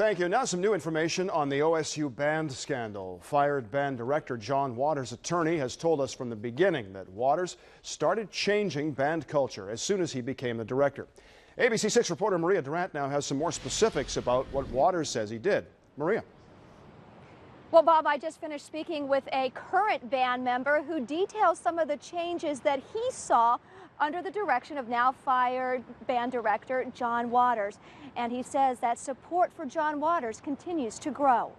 thank you. Now some new information on the OSU band scandal. Fired band director Jon Waters' attorney has told us from the beginning that Waters started changing band culture as soon as he became the director. ABC 6 reporter Maria Durant now has some more specifics about what Waters says he did. Maria. Well, Bob, I just finished speaking with a current band member who details some of the changes that he saw under the direction of now fired band director Jon Waters. And he says that support for Jon Waters continues to grow.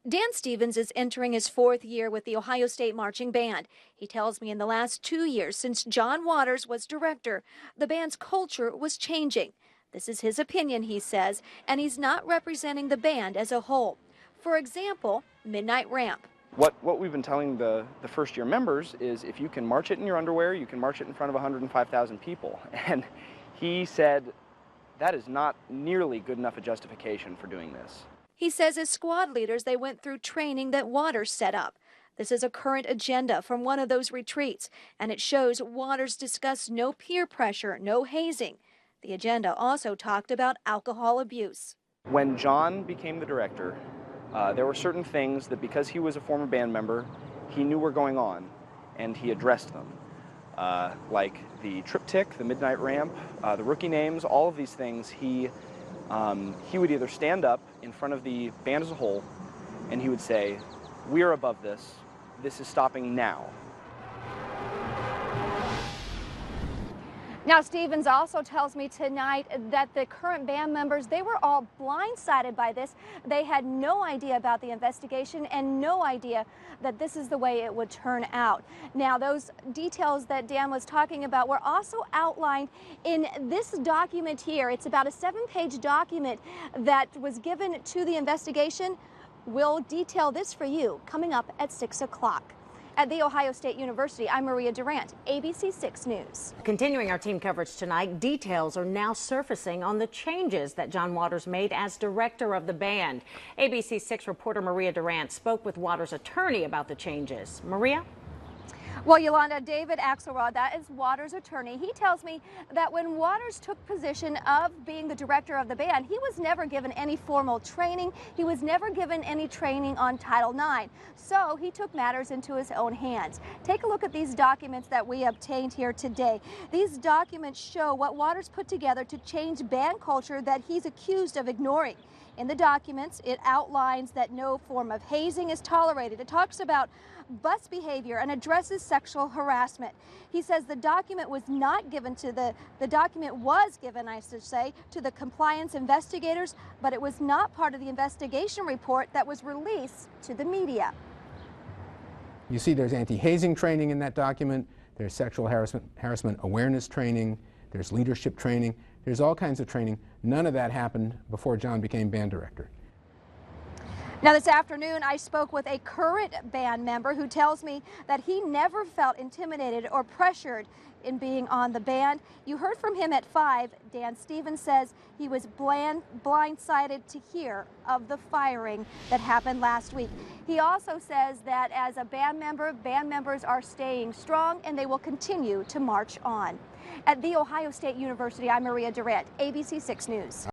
Dan Stevens is entering his 4th year with the Ohio State Marching Band. He tells me in the last 2 years since Jon Waters was director, the band's culture was changing. This is his opinion, he says, and he's not representing the band as a whole. For example, Midnight Ramp. What we've been telling the first year members is if you can march it in your underwear, you can march it in front of 105,000 people. And he said that is not nearly good enough a justification for doing this. He says as squad leaders, they went through training that Waters set up. This is a current agenda from one of those retreats, and it shows Waters discussed no peer pressure, no hazing. The agenda also talked about alcohol abuse. When Jon became the director, there were certain things that because he was a former band member, he knew were going on, and he addressed them. Like the triptych, the Midnight Ramp, the rookie names, all of these things, he would either stand up in front of the band as a whole, and he would say, "We are above this. This is stopping now." Now, Stevens also tells me tonight that the current band members, they were all blindsided by this. They had no idea about the investigation and no idea that this is the way it would turn out. Now, those details that Dan was talking about were also outlined in this document here. It's about a 7-page document that was given to the investigation. We'll detail this for you coming up at 6 o'clock. At The Ohio State University, I'm Maria Durant, ABC 6 News. Continuing our team coverage tonight, details are now surfacing on the changes that Jon Waters made as director of the band. ABC 6 reporter Maria Durant spoke with Waters' attorney about the changes. Maria? Well, Yolanda, David Axelrod, that is Waters' attorney. He tells me that when Waters took position of being the director of the band, he was never given any formal training. He was never given any training on Title IX. So he took matters into his own hands. Take a look at these documents that we obtained here today. These documents show what Waters put together to change band culture that he's accused of ignoring. In the documents, it outlines that no form of hazing is tolerated. It talks about bus behavior and addresses sexual harassment. He says the document was not given to the document was given, I should say, to the compliance investigators, but it was not part of the investigation report that was released to the media. You see there's anti-hazing training in that document, there's sexual harassment awareness training, there's leadership training, there's all kinds of training. None of that happened before Jon became band director. Now, this afternoon, I spoke with a current band member who tells me that he never felt intimidated or pressured in being on the band. You heard from him at 5. Dan Stevens says he was blindsided to hear of the firing that happened last week. He also says that as a band member, band members are staying strong and they will continue to march on. At The Ohio State University, I'm Maria Durant, ABC 6 News.